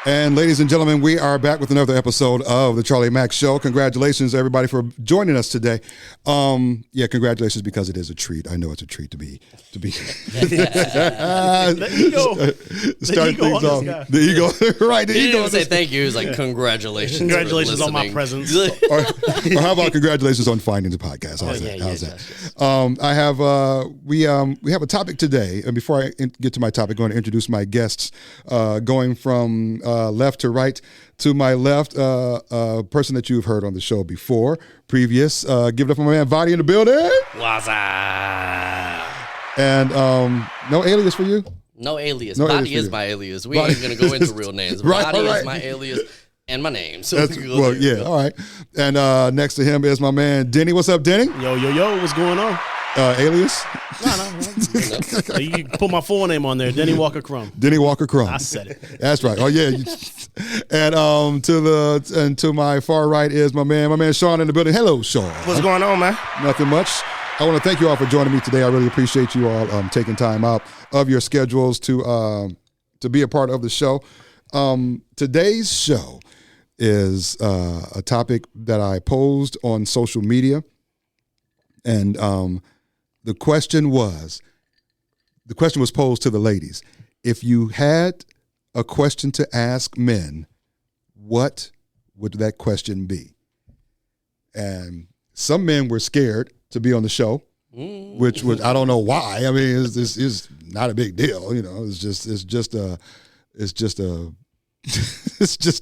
And ladies and gentlemen, we are back with another episode of the Charlie Mack Show. Congratulations, everybody, for joining us today. Congratulations, because it is a treat. I know it's a treat to be. The ego. Start things off. The ego, right? The ego. Say thank you. He was like, congratulations. Congratulations on my presence. or how about congratulations on finding the podcast? How's that? We have a topic today, and before I get to my topic, I'm going to introduce my guests. Going from left to right. To my left, a person that you've heard on the show before, previous. Give it up for my man Valdy in the building. What's up? And no alias for you? No alias. No Valdy alias is my alias. We ain't going to go into real names. Right, Valdy is my alias and my name. So all right. And next to him is my man Denny. What's up, Denny? Yo, what's going on? Alias? No. You can put my full name on there, Denny Walker Crumb. Denny Walker Crumb. I said it. That's right. Oh yeah. And to my far right is my man Shaun in the building. Hello, Shaun. What's going on, man? Nothing much. I want to thank you all for joining me today. I really appreciate you all taking time out of your schedules to be a part of the show. Today's show is a topic that I posed on social media, and the question was posed to the ladies. If you had a question to ask men, what would that question be? And some men were scared to be on the show, which was, I don't know why. I mean, it's not a big deal, you know. It's just a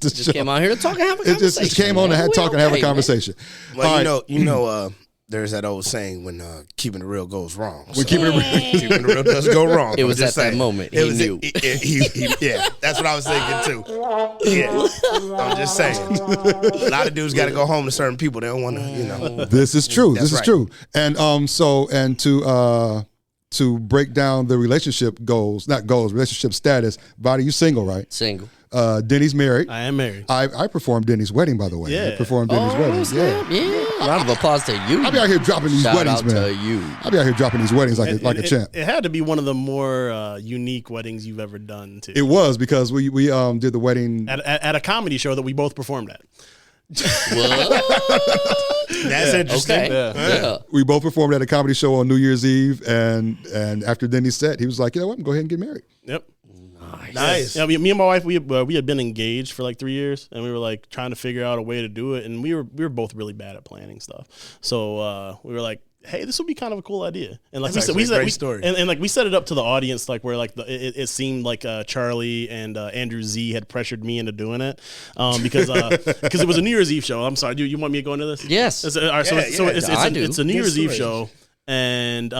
show. Came out here to talk and have a conversation. It just came on and talk and have a conversation. Well, you know, there's that old saying when keeping it real goes wrong. When keeping it real does go wrong. It was at that moment he knew. Yeah, that's what I was thinking too. Yeah, I'm just saying. A lot of dudes got to go home to certain people. They don't want to, you know. This is true. That's this is true. And to break down the relationship relationship status. Valdy, you single, right? Single. Denny's married. I am married. I performed Denny's wedding, by the way. Yeah. I performed Denny's wedding. Yeah. Round of applause to you. I'll be out here dropping these weddings, man. Shout out to you. I'll be out here dropping these weddings like a champ. It had to be one of the more unique weddings you've ever done, too. It was, because we did the wedding at a comedy show that we both performed at. That's interesting. Okay. Yeah. We both performed at a comedy show on New Year's Eve, and after Denny's set, he was like, you know what, go ahead and get married. Yep. Nice. Yeah, me and my wife, we had been engaged for like 3 years, and we were like trying to figure out a way to do it, and we were both really bad at planning stuff. So we were like, hey, this would be kind of a cool idea. And like we set it up to the audience, like where like it seemed like Charlie and Andrew Z had pressured me into doing it, because it was a New Year's Eve show. I'm sorry, do you want me to go into this? Yes. It's a New Year's Eve show, and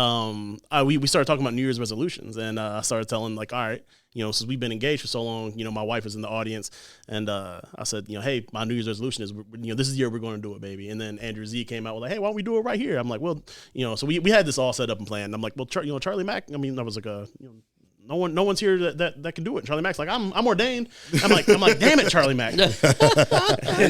we started talking about New Year's resolutions, and I started telling like, all right, you know, since we've been engaged for so long, you know, my wife was in the audience, and I said, you know, hey, my New Year's resolution is, you know, this is the year we're going to do it, baby. And then Andrew Z came out with like, hey, why don't we do it right here? I'm like, well, you know, so we had this all set up and planned. I'm like, well, Charlie Mack, I mean, I was like, no one's here that can do it. And Charlie Mack's like, I'm ordained. I'm like, damn it, Charlie Mack. And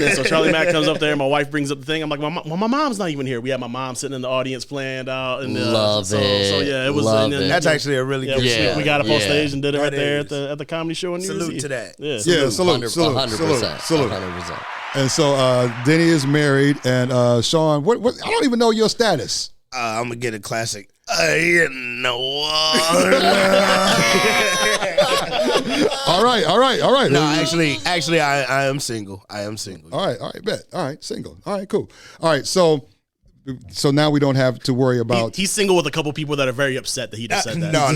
then so Charlie Mack comes up there, and my wife brings up the thing. I'm like, my mom's not even here. We had my mom sitting in the audience planned out, and Love it. So yeah, it was. That's actually a really good. We got up on stage and did it right there at the comedy show in New Year's Eve. Salute to that. Yeah, salute. 100%. And so Denny is married, and Shaun, what? I don't even know your status. I'm gonna get a classic. You know what? All right. No, actually, I am single. I am single. All right, bet. All right, single. All right, cool. All right, so now we don't have to worry about. He's single with a couple people that are very upset that he just said that. No.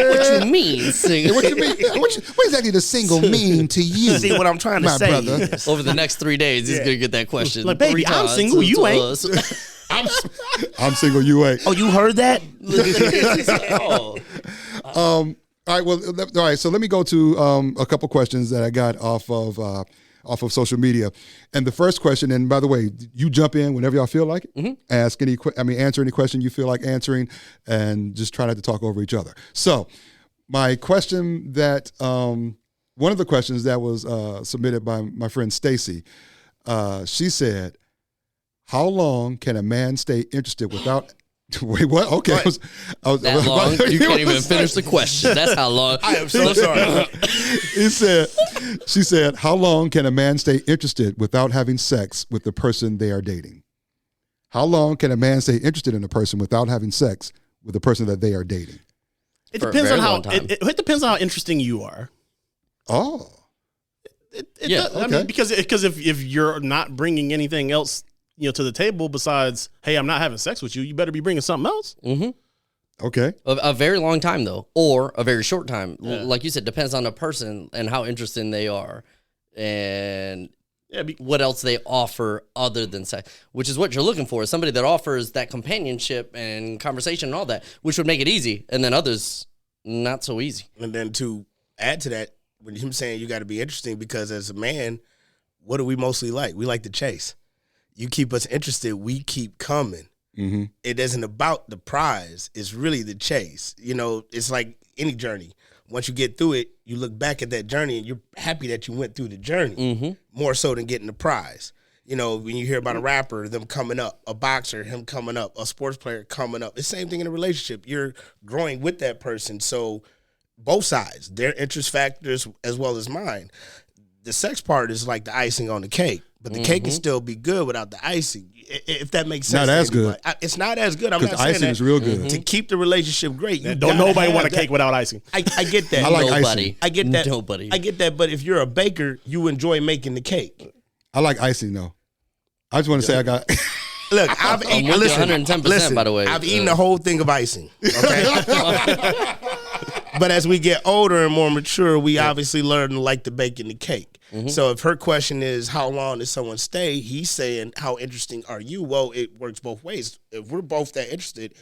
What you mean, single? What you mean? What exactly does single mean to you? See what I'm trying to say, brother. Over the next 3 days, he's gonna get that question. Like, baby, I'm single. You ain't. I'm single. You ain't. Oh, you heard that? All right. Well, all right. So let me go to a couple questions that I got off of social media. And the first question, and by the way, you jump in whenever y'all feel like it. Mm-hmm. Answer any question you feel like answering, and just try not to talk over each other. So my question that one of the questions that was submitted by my friend Stacy, she said, how long can a man stay interested without Wait, what? Okay. What? That long? You can't even finish the question. That's how long. I am so sorry. She said, how long can a man stay interested without having sex with the person they are dating? How long can a man stay interested in a person without having sex with the person that they are dating? It For a depends on very how long time. it depends on how interesting you are. Oh. Yeah, I mean, because if you're not bringing anything else, to the table besides, hey, I'm not having sex with you, you better be bringing something else. Mm-hmm. Okay. A very long time, though, or a very short time. Yeah. Like you said, depends on the person and how interesting they are and what else they offer other than sex, which is what you're looking for, is somebody that offers that companionship and conversation and all that, which would make it easy, and then others, not so easy. And then to add to that, with him saying you got to be interesting, because as a man, what do we mostly like? We like to chase. You keep us interested, we keep coming. Mm-hmm. It isn't about the prize. It's really the chase. It's like any journey. Once you get through it, you look back at that journey and you're happy that you went through the journey, more so than getting the prize. When you hear about a rapper, them coming up, a boxer, him coming up, a sports player coming up. It's the same thing in a relationship. You're growing with that person. So both sides, their interest factors as well as mine. The sex part is like the icing on the cake. But the cake can still be good without the icing, if that makes sense. Not as good. It's not as good. I'm not saying icing that. is real good. To keep the relationship great, you Don't nobody want a cake without icing. I get that. I like Nobody. icing. I get that. Nobody. I get that. But if you're a baker, you enjoy making the cake. I like icing, though. I just want to say I got... Look, I've I'm eaten. with you Listen, 110%, by the way. I've eaten the whole thing of icing. Okay. But as we get older and more mature, we obviously learn to like to bake in the cake. So if her question is, how long does someone stay? He's saying, how interesting are you? Well, it works both ways. If we're both that interested,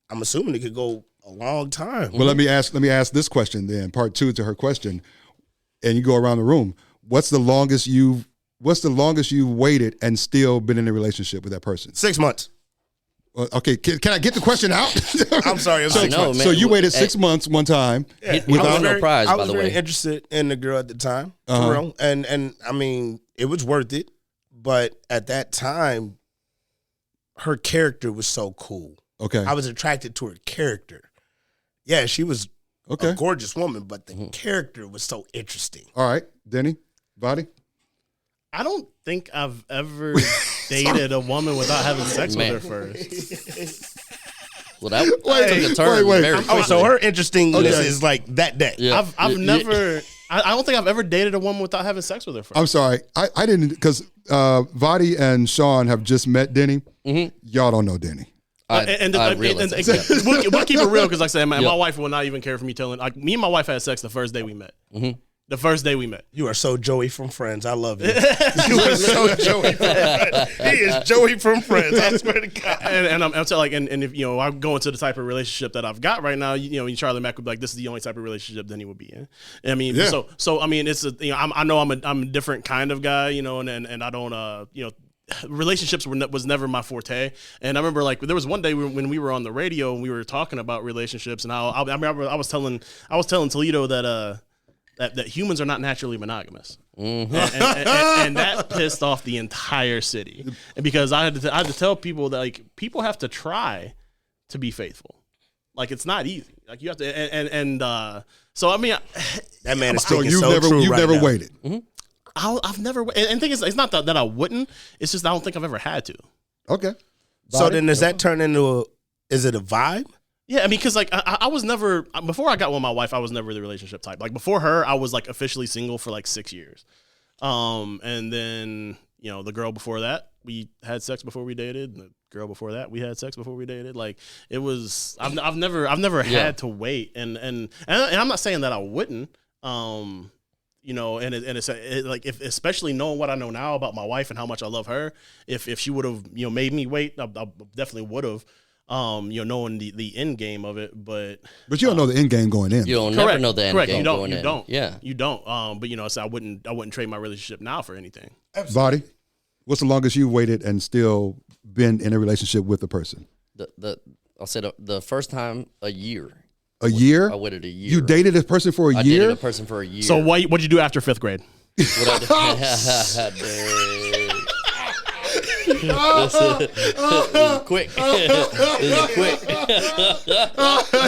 I'm assuming it could go a long time. Well, let me ask this question then, part two to her question, and you go around the room. What's the longest you've waited and still been in a relationship with that person? 6 months. Okay, can I get the question out? I'm sorry. I know, man. So you waited 6 months one time. He was no prize, I by was the very way. interested in the girl at the time, for real. And I mean, it was worth it. But at that time, her character was so cool. Okay. I was attracted to her character. Yeah, she was a gorgeous woman, but the character was so interesting. All right, Denny, Valdy. I don't think I've ever dated a woman without having sex with her first. Well, that took a turn wait. very quickly. So her interestingness is like that day. Yeah. I've never. I don't think I've ever dated a woman without having sex with her first. I'm sorry, I didn't, because Valdy and Shaun have just met Denny. Y'all don't know Denny. We'll keep it real, because like I said, my wife will not even care for me telling. Like, me and my wife had sex the first day we met. The first day we met. You are so Joey from Friends. I love you. You are so Joey from Friends. He is Joey from Friends. I swear to God. And I'm telling, like, and if I'm going to the type of relationship that I've got right now, Charlie Mack would be like, this is the only type of relationship Denny would be in. I mean, so I mean, it's I know I'm a different kind of guy, and I don't relationships was never my forte. And I remember, like, there was one day when we were on the radio and we were talking about relationships, and how I remember I was telling Toledo that humans are not naturally monogamous, and that pissed off the entire city. And because I had to tell people that, like, people have to try to be faithful. Like, it's not easy. Like, you have to, and so I mean, that man is So speaking you've never waited. I've never, and the thing is, it's not that I wouldn't. It's just I don't think I've ever had to. Okay. So then does that turn into is it a vibe? Yeah, I mean, because, like, I was never, before I got with my wife, I was never the relationship type. Like, before her, I was, like, officially single for, like, 6 years. And then, the girl before that, we had sex before we dated. And the girl before that, we had sex before we dated. Like, it was, I've never had to wait. And I'm not saying that I wouldn't, and it's like, if, especially knowing what I know now about my wife and how much I love her, if she would have, made me wait, I definitely would have. Knowing the end game of it, but you don't know the end game going in. You don't never know the end game going in. You don't. Yeah, you don't. But so I wouldn't trade my relationship now for anything. Valdy, what's the longest you've waited and still been in a relationship with a person? I'll say the first time, a year. A year? I waited a year. You dated a person for a year? I dated a person for a year. So what'd you do after 5th grade? What I did? is quick. This is quick.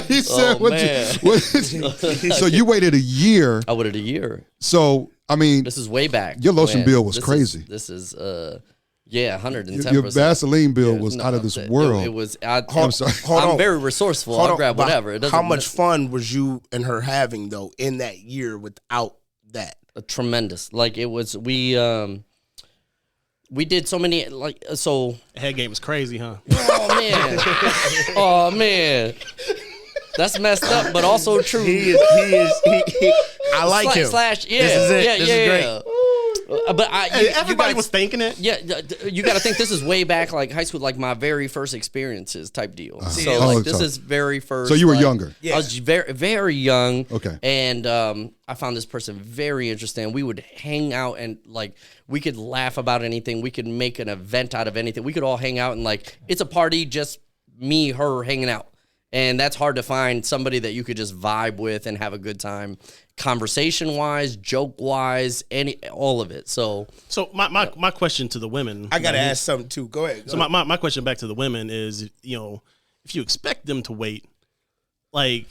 He said, so you waited a year. I waited a year. So, I mean. This is way back. Your lotion bill was crazy. This is 110%. Your Vaseline bill was out of this world. It was. I'm sorry. I'm very resourceful. I'll grab whatever. It doesn't. How much fun was you and her having though in that year without that? Tremendous. Like it was. We did so many Head game is crazy, huh? Oh man. That's messed up, but also true. He is. I like him. This is it. This is great. But everybody was thinking it. Yeah, you got to think this is way back, like high school, like my very first experiences type deal. This is very first. So you were younger. Yeah. I was very, very young. Okay. And I found this person very interesting. We would hang out and like we could laugh about anything. We could make an event out of anything. We could all hang out and like it's a party, just me, her hanging out. And that's hard to find somebody that you could just vibe with and have a good time, conversation-wise, joke-wise, all of it. So my question to the women. I got to ask something, too. Go ahead. My question back to the women is, if you expect them to wait, like,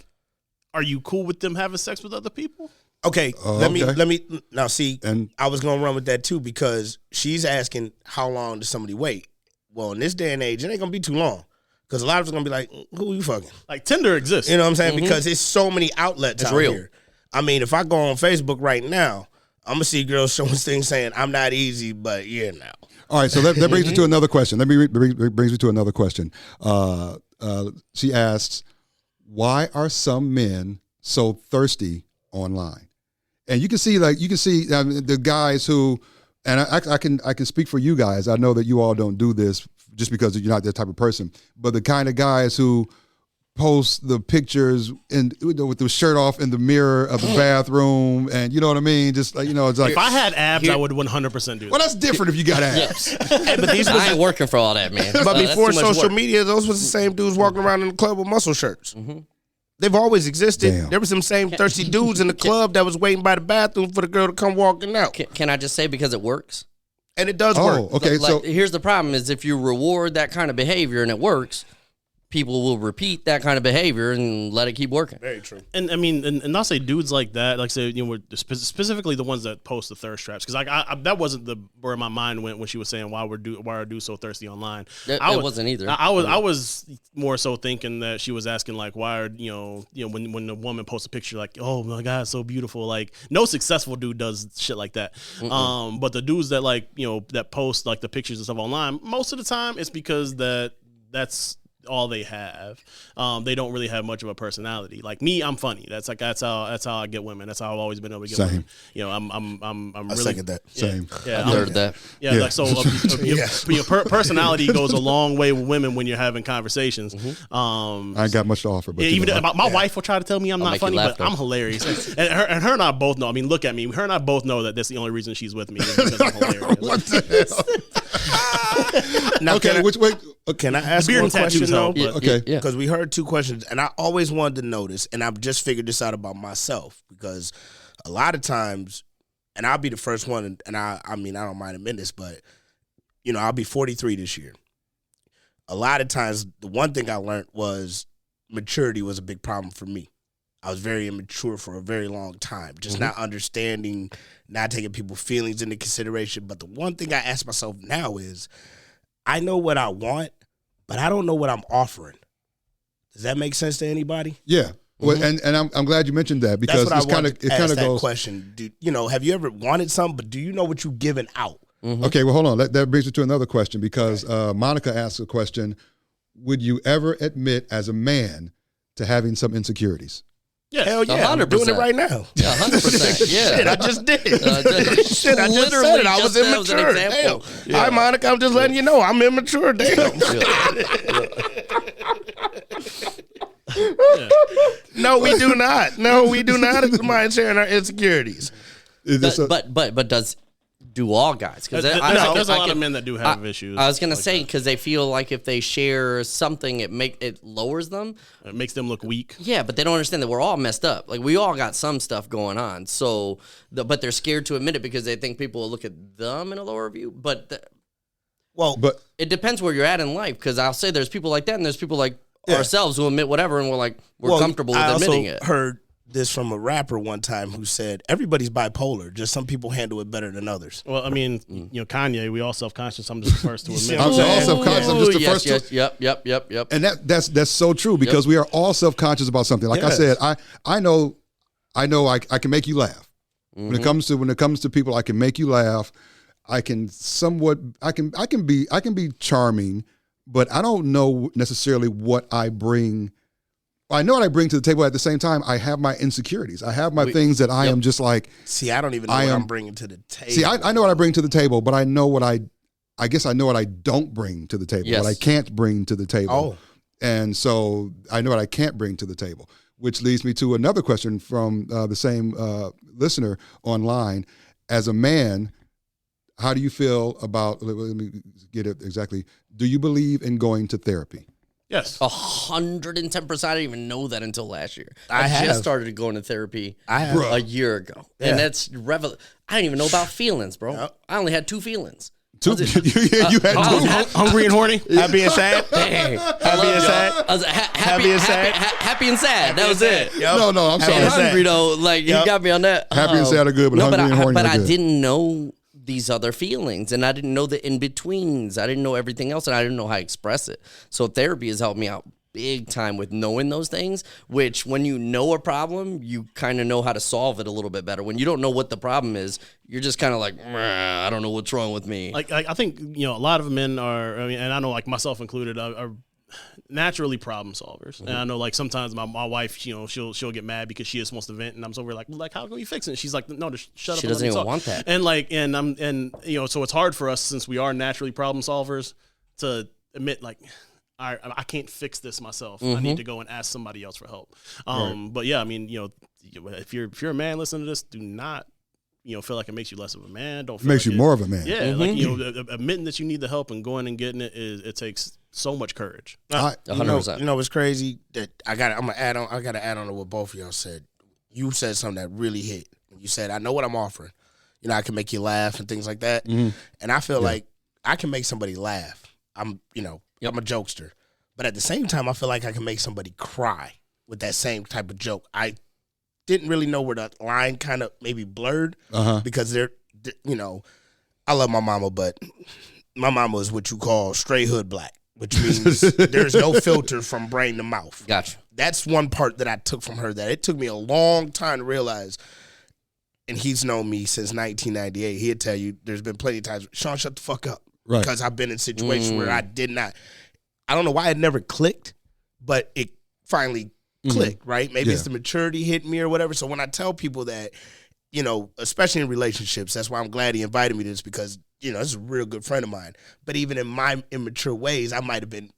are you cool with them having sex with other people? Okay, let me now see. And I was going to run with that, too, because she's asking how long does somebody wait? Well, in this day and age, it ain't going to be too long. Because a lot of us are going to be like, who are you fucking? Like Tinder exists. You know what I'm saying? Mm-hmm. Because it's so many outlets out here. I mean, if I go on Facebook right now, I'm going to see girls showing things saying, I'm not easy, but yeah, now. All right, so that brings me to another question. Brings me to another question. She asks, why are some men so thirsty online? And you can see the guys who, and I can speak for you guys. I know that you all don't do this just because you're not that type of person, but the kind of guys who post the pictures with the shirt off in the mirror of the bathroom, and you know what I mean? Just like, it's like, if I had abs, I would 100% do that. Well, that's different if you got abs. Hey, but I ain't working for all that, man. But before social media, those was the same dudes walking around in the club with muscle shirts. Mm-hmm. They've always existed. Damn. There were some same thirsty dudes in the club that was waiting by the bathroom for the girl to come walking out. Can I just say, because it works? And it does work. Okay, so here's the problem is if you reward that kind of behavior and it works, people will repeat that kind of behavior and let it keep working. Very true. And I mean, and not say dudes like that, like say, specifically the ones that post the thirst traps. Because I that wasn't where my mind went when she was saying why are dudes so thirsty online. It wasn't either. I was more so thinking that she was asking like why are when the woman posts a picture like, oh my God, so beautiful. Like no successful dude does shit like that. Mm-mm. But the dudes that like that post like the pictures and stuff online, most of the time it's because that's all they have. They don't really have much of a personality. Like me, I'm funny. That's how I get women. That's how I've always been able to get women. I'm I really second that. Same. Yeah, I heard that. Yeah, yeah. Like, so your personality goes a long way with women when you're having conversations. Mm-hmm. I ain't got much to offer, but even my wife will try to tell me I'm not funny, but I'm hilarious. and her and I both know. I mean, look at me. Her and I both know that that's the only reason she's with me is because I'm hilarious. What the hell? Now, okay, which way? Can I ask one question though? Okay. Because we heard two questions, and I always wanted to know this, and I've just figured this out about myself because a lot of times, and I'll be the first one, and I mean I don't mind admitting this, but I'll be 43 this year. A lot of times, the one thing I learned was maturity was a big problem for me. I was very immature for a very long time, just not understanding, not taking people's feelings into consideration. But the one thing I ask myself now is, I know what I want, but I don't know what I'm offering. Does that make sense to anybody? Yeah. Well, and I'm glad you mentioned that because that's what it kind of goes. Question. Have you ever wanted something, but do you know what you're giving out? Mm-hmm. Okay, well, hold on. That brings me to another question because Monica asked a question: would you ever admit as a man to having some insecurities? Yeah, hell yeah, 100%. I'm doing it right now. Yeah, 100%. Yeah, shit, I just did. Shit, I just said it. I was immature. Damn. Yeah. Hi, Monica. I'm just letting you know I'm immature. Damn. No, we do not. No, we do not mind sharing our insecurities. But do all guys? Because there's a lot of men that do have issues. I was gonna say because they feel like if they share something, it lowers them. It makes them look weak. Yeah, but they don't understand that we're all messed up. Like we all got some stuff going on. So, but they're scared to admit it because they think people will look at them in a lower view. But Well, but it depends where you're at in life, because I'll say there's people like that, and there's people like ourselves who admit whatever, and we're comfortable with admitting it. I heard this from a rapper one time who said everybody's bipolar, just some people handle it better than others. Well, I mean, Kanye, we all self-conscious. I'm just the first to admit. I'm all self-conscious. I'm just the first to. Yep. And that's so true, because we are all self-conscious about something. Like I said, I know I can make you laugh. When it comes to people, I can make you laugh. I can be charming, but I don't know necessarily what I bring. I know what I bring to the table. At the same time, I have my insecurities. I have my things that I am just like. See, I don't even know what I'm bringing to the table. See, I know what I bring to the table, but I know what I guess I know what I don't bring to the table. What I can't bring to the table. Oh. And so I know what I can't bring to the table, which leads me to another question from the same listener online. As a man, how do you feel about, let me get it exactly, do you believe in going to therapy? Yes. 110%. I didn't even know that until last year. I just started going to therapy a year ago. Yeah. And that's I didn't even know about feelings, bro. Yep. I only had 2 feelings. You had 2. Hungry and horny? Happy and sad? Happy and sad? I was happy and sad? Happy and sad. That was it. Yep. No, I'm sorry. Hungry, though. Like, you got me on that. Happy and sad are good, but hungry and horny are good. But I didn't know these other feelings, and I didn't know the in-betweens. I didn't know everything else, and I didn't know how to express it. So therapy has helped me out big time with knowing those things, which when you know a problem, you kind of know how to solve it a little bit better. When you don't know what the problem is, you're just kind of like, I don't know what's wrong with me. Like I think, a lot of men are, and I know like myself included, are naturally problem solvers. And I know like sometimes my wife, she'll get mad because she just wants to vent, and I'm so we're like, how can we fix it? She's like, no, just shut up. She doesn't even want that. And so it's hard for us, since we are naturally problem solvers, to admit like, I can't fix this myself. I need to go and ask somebody else for help. But yeah, I mean, if you're a man listening to this, do not feel like it makes you less of a man. Don't feel makes like you more of a man. Yeah, like admitting that you need the help and going and getting it takes so much courage. 100%. You know what's crazy? That I gotta add on to what both of y'all said. You said something that really hit. You said, I know what I'm offering. I can make you laugh and things like that. And I feel like I can make somebody laugh. I'm a jokester. But at the same time, I feel like I can make somebody cry with that same type of joke. I didn't really know where that line kind of maybe blurred because I love my mama, but my mama is what you call straight hood black, which means there's no filter from brain to mouth. Gotcha. That's one part that I took from her that it took me a long time to realize. And he's known me since 1998. He'd tell you there's been plenty of times, Shaun, shut the fuck up. Right. Because I've been in situations where I don't know why it never clicked, but it finally clicked, right? Maybe it's the maturity hitting me or whatever. So when I tell people that, especially in relationships, that's why I'm glad he invited me to this, because, this is a real good friend of mine. But even in my immature ways, I might have been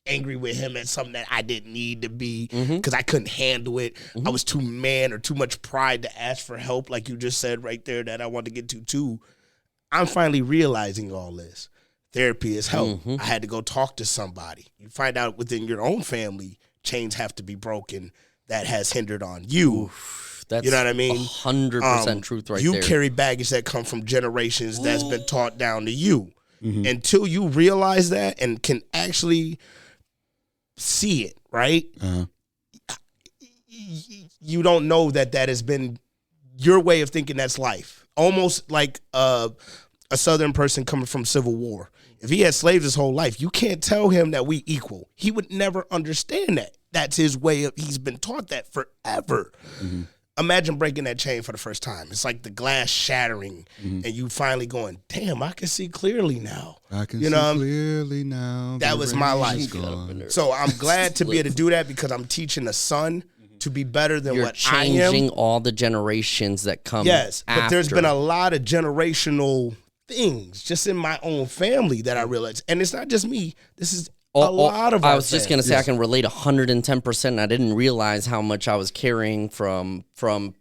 angry with him at something that I didn't need to be because I couldn't handle it. I was too man or too much pride to ask for help, like you just said right there that I wanted to get to too. I'm finally realizing all this. Therapy is help. I had to go talk to somebody. You find out within your own family, chains have to be broken that has hindered on you. Oof, that's you know what I mean? 100% truth right there. You carry baggage that come from generations that's been taught down to you. Until you realize that and can actually see it, right? You don't know that has been your way of thinking. That's life. Almost like a Southern person coming from Civil War. If he had slaves his whole life, you can't tell him that we equal. He would never understand that. That's his way of, he's been taught that forever. Imagine breaking that chain for the first time. It's like the glass shattering and you finally going, damn, I can see clearly now. I can see clearly now. That was my life. So I'm glad to be able to do that because I'm teaching a son to be better than what I am. You're changing all the generations that come Yes, but there's been a lot of generational things just in my own family that I realized. And it's not just me. This is a lot of our I was just going to say I can relate 110%. I didn't realize how much I was carrying from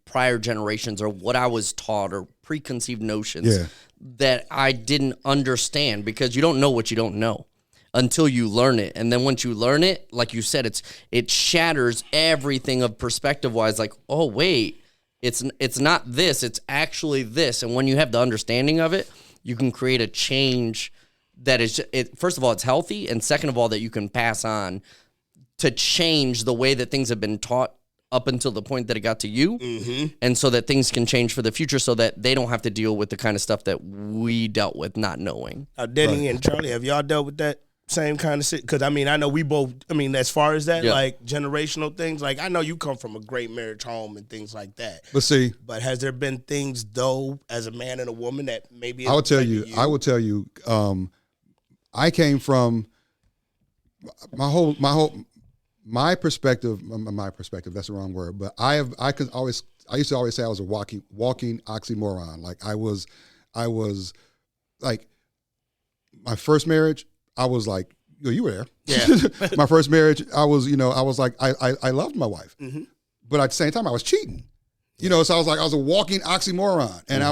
prior generations or what I was taught or preconceived notions that I didn't understand because you don't know what you don't know until you learn it. And then once you learn it, like you said, it shatters everything of perspective-wise. Like, oh, wait, it's not this. It's actually this. And when you have the understanding of it, you can create a change that is, first of all, it's healthy, and second of all, that you can pass on to change the way that things have been taught up until the point that it got to you, and so that things can change for the future so that they don't have to deal with the kind of stuff that we dealt with not knowing. Denny and Charlie, have y'all dealt with that same kind of shit? Because, I mean, I know we both, I mean, as far as that, like, generational things, like, I know you come from a great marriage home and things like that. But has there been things, though, as a man and a woman that maybe I will tell you, I came from my perspective, that's the wrong word, but I used to always say I was a walking oxymoron. Like I was like, my first marriage, I was like, you were there. Yeah. My first marriage, I was like, I loved my wife, but at the same time I was cheating, so I was like, I was a walking oxymoron. And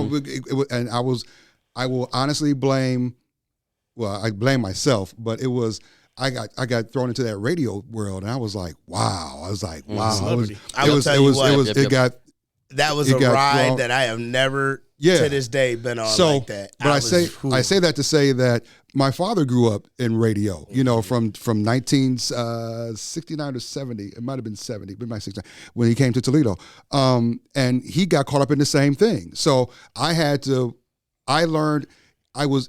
I will honestly blame myself, but it was, I got thrown into that radio world, and I was like, wow. That was a ride that I have never to this day been on like that. But I say that to say that my father grew up in radio, from 1969 to 70. It might have been 70, but it might be 69 when he came to Toledo. And he got caught up in the same thing. So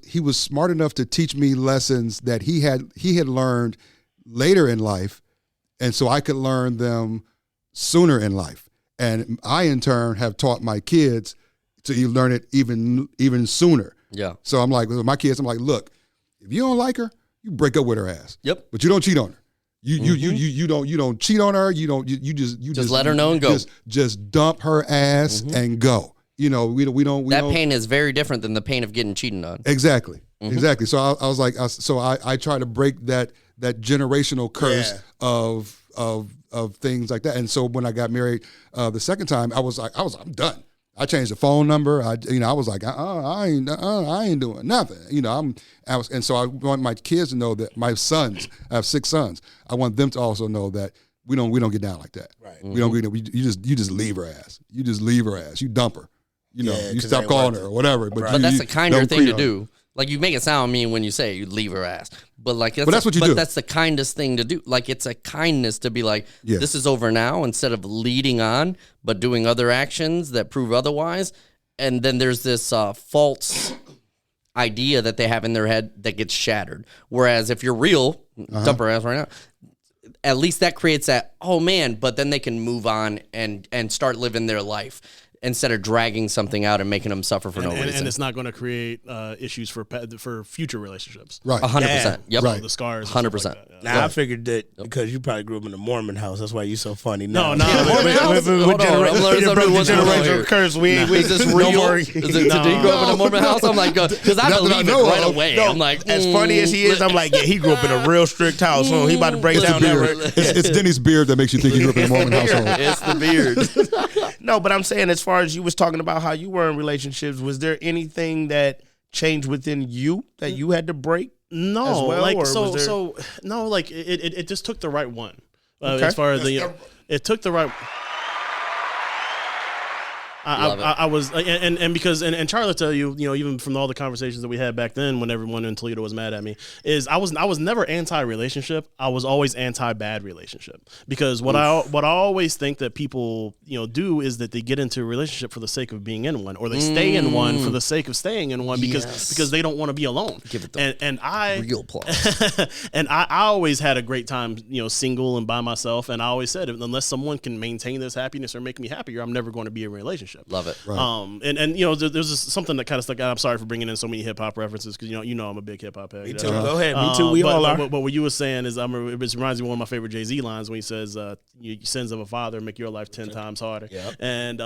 he was smart enough to teach me lessons that he had learned later in life, and so I could learn them sooner in life. And I, in turn, have taught my kids to learn it even sooner. Yeah. So I'm like, with my kids, I'm like, look, if you don't like her, you break up with her ass. Yep. But you don't cheat on her. You don't cheat on her. You just let her know and go. Just dump her ass and go. We don't. That pain is very different than the pain of getting cheated on. Exactly. So I was like, I try to break that generational curse of things like that. And so when I got married the second time, I was like, I'm done. I changed the phone number. I was like, I ain't doing nothing. And so I want my kids to know that my sons, I have 6 sons. I want them to also know that we don't get down like that. Right. We don't you just leave her ass. You just leave her ass. You dump her. You stop calling her or whatever. But that's a kinder thing to do. Like, you make it sound mean when you say you leave her ass. But that's what you do. But that's the kindest thing to do. Like, it's a kindness to be like, this is over now, instead of leading on, but doing other actions that prove otherwise. And then there's this false idea that they have in their head that gets shattered. Whereas if you're real, dump her ass right now, at least that creates that, oh man, but then they can move on and start living their life, instead of dragging something out and making them suffer for no reason. And it's not going to create issues for future relationships. Right. 100%. Yep. Right. The scars. 100%. Like that, Now, I figured that because you probably grew up in a Mormon house, that's why you're so funny. No. Generational curse. Is this real? Did he grow up in a Mormon house? I'm like, because I believe it right away. No, I'm like, as funny as he is, I'm like, he grew up in a real strict house. So he about to break down that. It's Denny's beard that makes you think he grew up in a Mormon household. It's the beard. No, but I'm saying, as far as you was talking about how you were in relationships, was there anything that changed within you that you had to break? No, as well, it just took the right one. As far as it took the right. I was because Charlie tell you even from all the conversations that we had back then when everyone in Toledo was mad at me, is I was never anti-relationship. I was always anti-bad relationship, because what I always think that people do is that they get into a relationship for the sake of being in one, or they stay in one for the sake of staying in one because they don't want to be alone. Give it the real plus. And I always had a great time single and by myself, and I always said, unless someone can maintain this happiness or make me happier, I'm never going to be in a relationship. Love it. Right. There's something that kind of stuck out. I'm sorry for bringing in so many hip hop references, because I'm a big hip hop head. Me too. Go ahead. Me too. We all are. But what you were saying is, it reminds me of one of my favorite Jay-Z lines when he says, "Sins of a father make your life 10 times harder." Yep. And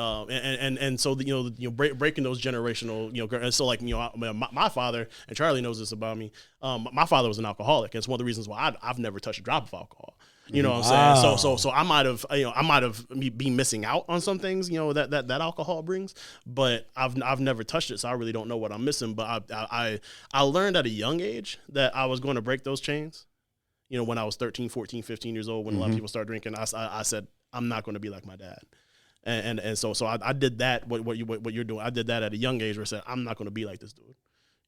so breaking those generational so like my father, and Charlie knows this about me. My father was an alcoholic, and it's one of the reasons why I've never touched a drop of alcohol. You know what I'm saying? So I might have been missing out on some things, that alcohol brings, but I've never touched it, so I really don't know what I'm missing. But I learned at a young age that I was going to break those chains. When I was 13, 14, 15 years old, when a lot of people start drinking, I said, I'm not going to be like my dad. And so I did that, what you're doing. I did that at a young age, where I said, I'm not going to be like this dude.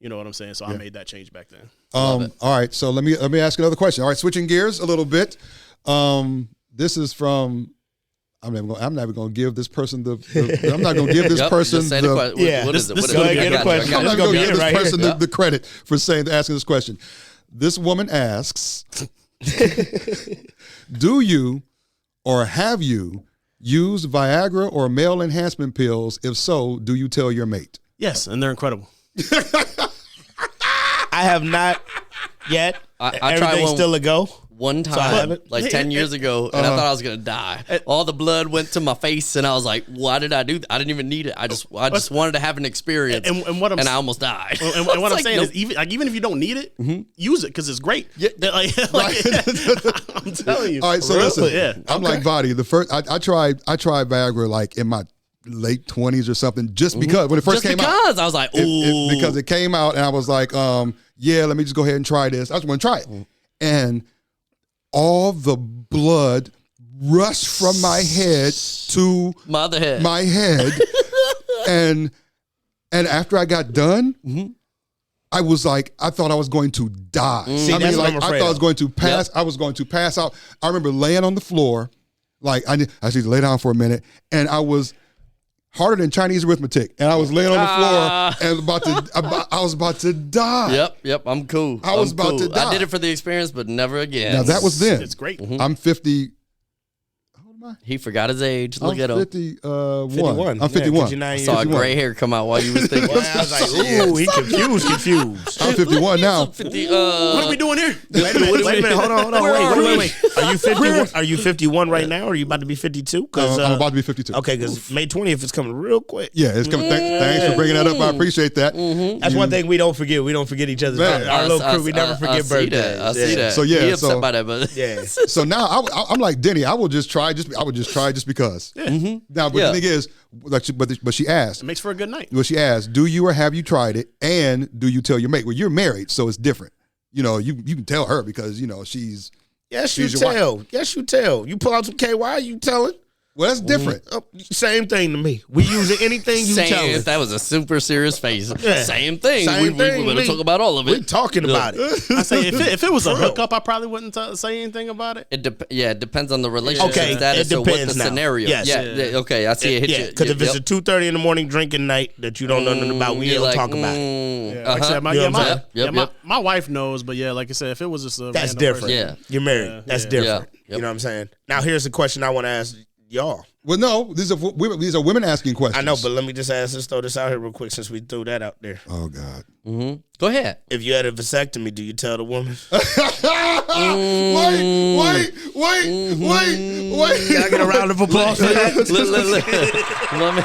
You know what I'm saying? So I made that change back then. All right, so let me ask another question. All right, switching gears a little bit. This is from. I'm never going to give this person I'm not going to give this person the. What is it? I'm not going to give this person the credit for asking this question. This woman asks, do you or have you used Viagra or male enhancement pills? If so, do you tell your mate? Yes, and they're incredible. I have not yet. I tried one still a go. One time, like 10 years ago, and I thought I was going to die. All the blood went to my face, and I was like, why did I do that? I didn't even need it. I just wanted to have an experience, and I almost died. And what I'm saying is, even if you don't need it, use it because it's great. Yeah. I'm telling you. All right, so listen, I'm like Valdy. The first, I tried Viagra like in my late 20s or something, just because when it first came out. I was like, ooh. Because it came out, and I was like, yeah, let me just go ahead and try this. I just want to try it. And all the blood rushed from my head to my other head. My head. and after I got done, I was like, I thought I was going to die. See, I thought I was going to pass. Yep. I was going to pass out. I remember laying on the floor, like I need to lay down for a minute, and I was harder than Chinese arithmetic, and I was laying on the floor and I was about to die. Yep, I'm cool. I was about to die. I did it for the experience, but never again. Now that was then. It's great. I'm 50. How old am I? He forgot his age. Look at him. 51. I'm 51. I saw a gray hair come out while you was thinking. I was like, ooh, he confused. I'm 51 now. 50, what are we doing here? Wait a minute. Hold on. Wait. Are you 51? Are you 51 right now, or are you about to be 52? I'm about to be 52. Okay, because May 20th is coming real quick. Yeah, it's coming. Thanks for bringing that up. I appreciate that. That's one thing we don't forget. We don't forget each other's birthdays. Our little crew, we never forget birthdays. I see that. So yeah, he upset by that, but So now I'm like Denny. I would just try just because. Yeah. Now, but the thing is, but she asked. It makes for a good night. Well, she asked, do you or have you tried it, and do you tell your mate? Well, you're married, so it's different. You know, you can tell her because she's. Yes, you tell. Wife. Yes, you tell. You pull out some KY, you tell it. Well, that's different. Same thing to me. We using anything you tell us. That was a super serious face. Yeah. Same thing. Same thing. We're going to talk about all of it. We're talking about it. I say if it was a hookup, I probably wouldn't say anything about it. It depends on the relationship it status depends or what the scenario. Yes. Yeah. Okay, I see it. Yeah, because if it's a 2:30 in the morning drinking night that you don't know nothing about, we don't talk about it. Yeah, like I said, my wife knows, but like I said, if it was just that's different. Yeah, you're married. That's different. You know what I'm saying? Now here's the question I want to ask y'all. Well, no, these are women asking questions. I know, but let me just throw this out here real quick since we threw that out there. Oh God. Go ahead. If you had a vasectomy, do you tell the woman? Wait. Can I get a round of applause for that? Look.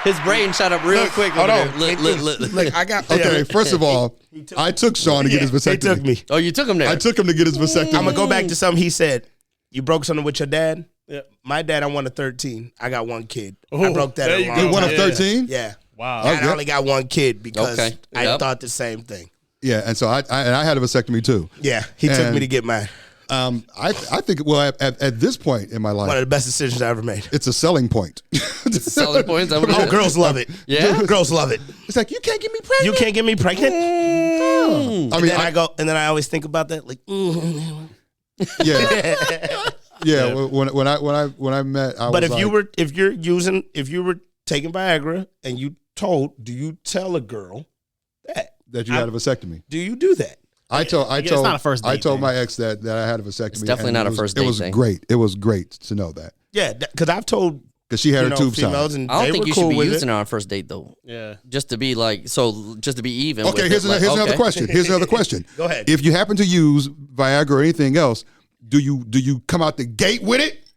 His brain shot up real quick. Hold on. Look, I got. Okay, first of all, I took Shaun to get his vasectomy. He took me. Oh, you took him there. I took him to get his vasectomy. I'm gonna go back to something he said. You broke something with your dad. Yeah. My dad, I'm one of 13. I got one kid. I broke that. You're one of 13? Yeah. Wow. And I only got one kid because I thought the same thing. Yeah, and so I had a vasectomy too. Yeah, he took me to get mine. I think at this point in my life, one of the best decisions I ever made. It's a selling point. It's a selling point. Girls love it. Yeah, girls love it. It's like you can't get me pregnant. You can't get me pregnant. I mean, and then I always think about that. Like, yeah. When I met, but if you were taking Viagra and you told, do you tell a girl that you had a vasectomy? Do you do that? I told not a first date I told thing. my ex that I had a vasectomy. It's definitely not a first date thing. Great. It was great to know that. Yeah, because I've told. Because she had her tubes out. I don't think you should be using it on a first date though. Yeah. Just to be just to be even. Okay, here's another question. Here's another question. Go ahead. If you happen to use Viagra or anything else, do you come out the gate with it?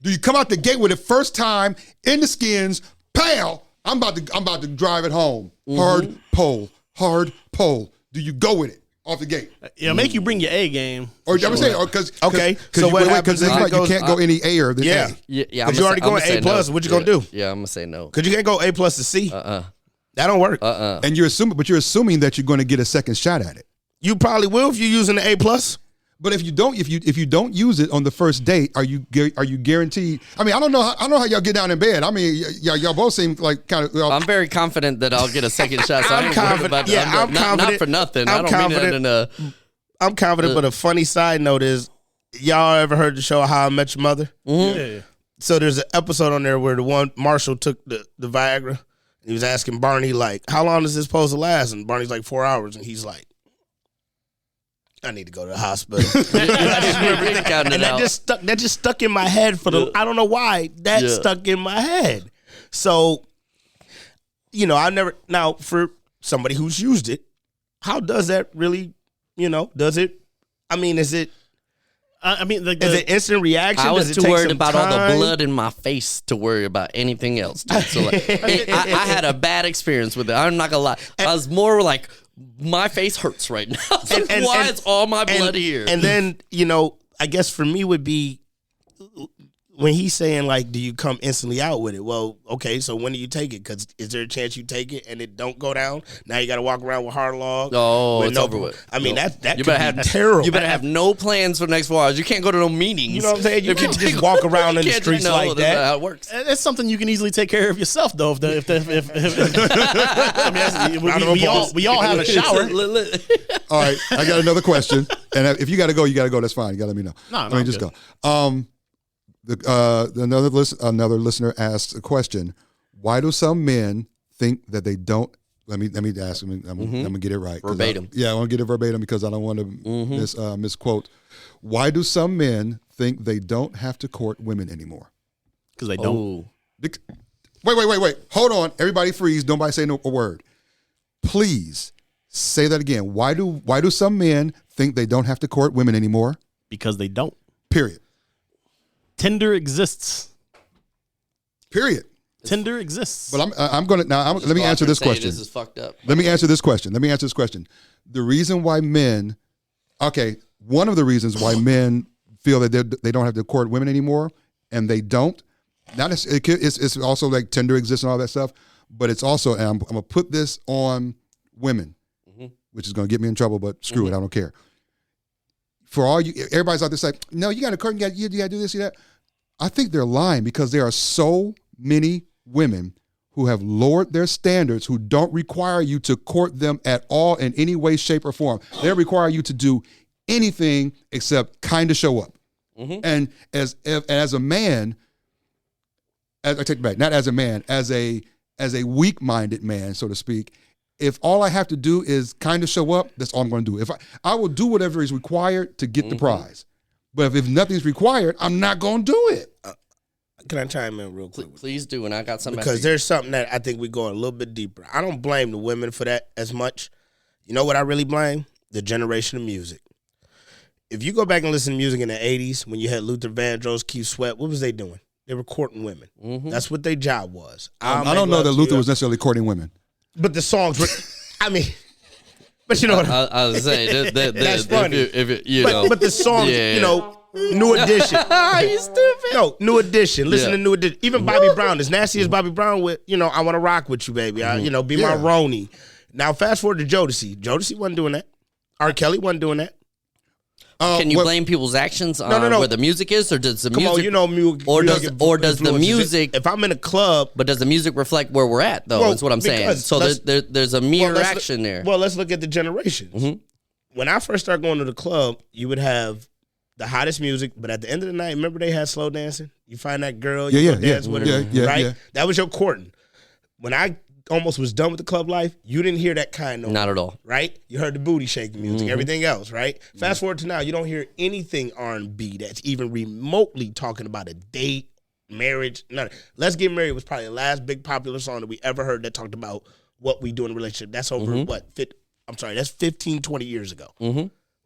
Do you come out the gate with it first time in the skins? Pow! I'm about to drive it home. Hard pole. Do you go with it off the gate? It'll make you bring your A game. Or I'm saying, because so what happens if it goes? You can't go any A than A. Yeah. Because you're already going A plus. What you gonna do? Yeah, I'm gonna say no. Because you can't go A plus to C. That don't work. And you're assuming that you're going to get a second shot at it. You probably will if you're using the A plus. But if you don't use it on the first date, are you guaranteed? I mean, I don't know how y'all get down in bed. I mean, y'all both seem like kind of. I'm very confident that I'll get a second shot. So I'm confident about that. I'm confident. Not for nothing. I don't mean that in a. I'm confident, but a funny side note is, y'all ever heard the show How I Met Your Mother? Mm-hmm. Yeah. So there's an episode on there where the one Marshall took the Viagra. And he was asking Barney, like, how long is this supposed to last? And Barney's like 4 hours. And he's like, I need to go to the hospital. And that just stuck in my head I don't know why. That stuck in my head. So, now for somebody who's used it, how does that really, does it, is it, is it instant reaction? I was too worried about all the blood in my face to worry about anything else. Dude. So I had a bad experience with it. I'm not gonna lie. I was more like, my face hurts right now. Why is all my blood here? And then, I guess for me would be when he's saying, like, do you come instantly out with it? Well, okay, so when do you take it? Because is there a chance you take it and it don't go down? Now you got to walk around with hard log. Oh, it's over with. I mean, that you could be terrible. You better have no plans for the next 4 hours. You can't go to no meetings. You know what I'm saying? You can't just walk around in the streets like that. That's how it works. It's something you can easily take care of yourself, though. We all have a shower. All right, I got another question. And if you got to go, you got to go. That's fine. You got to let me know. No, just go. Another listener asked a question: why do some men think that they don't? Let me ask him. I'm gonna get it right. Verbatim. I want to get it verbatim because I don't want to misquote. Why do some men think they don't have to court women anymore? Because they don't. Wait. Hold on. Everybody freeze. Nobody say a word. Please say that again. Why do some men think they don't have to court women anymore? Because they don't. Period. Tinder exists. Period. Tinder exists. But let me answer this question. This is fucked up. Let me answer this question. The reason why one of the reasons why men feel that they don't have to court women anymore, and they don't. It's also like Tinder exists and all that stuff, but it's also, and I'm gonna put this on women, which is gonna get me in trouble, but screw it, I don't care. For all you, everybody's out there saying, no, you got to court, you got to do this, you that. I think they're lying because there are so many women who have lowered their standards, who don't require you to court them at all in any way, shape, or form. They require you to do anything except kind of show up. And as a man, I take it back, not as a man, as a weak-minded man, so to speak. If all I have to do is kind of show up, that's all I'm going to do. If I will do whatever is required to get the prize. But if nothing's required, I'm not going to do it. Can I chime in real quick? Please do, and I got something. Because there's something that I think we're going a little bit deeper. I don't blame the women for that as much. You know what I really blame? The generation of music. If you go back and listen to music in the 80s, when you had Luther Vandross, Keith Sweat, what was they doing? They were courting women. That's what their job was. I don't know that Luther was necessarily courting women. But the songs were, but you know what I was saying. That's funny. But the songs, yeah. New Edition. You stupid. No, New Edition. Listen to New Edition. Even Bobby Brown, as nasty as Bobby Brown with, I want to rock with you, baby. Be my Roni. Now, fast forward to Jodeci. Jodeci wasn't doing that. R. Kelly wasn't doing that. Can you blame people's actions on where the music is, or does the music? Or does the music? If I'm in a club, but does the music reflect where we're at? Though is what I'm saying. So there's a mirror action there. Well, let's look at the generations. When I first started going to the club, you would have the hottest music, but at the end of the night, remember they had slow dancing. You find that girl, you go dance with her, right? Yeah. That was your courting. When I almost was done with the club life, you didn't hear that kind of not at all, right? You heard the booty shaking music, everything else, right? Fast forward to now, you don't hear anything R&B that's even remotely talking about a date, marriage, none. Let's Get Married was probably the last big popular song that we ever heard that talked about what we do in a relationship. That's over that's 15, 20 years ago.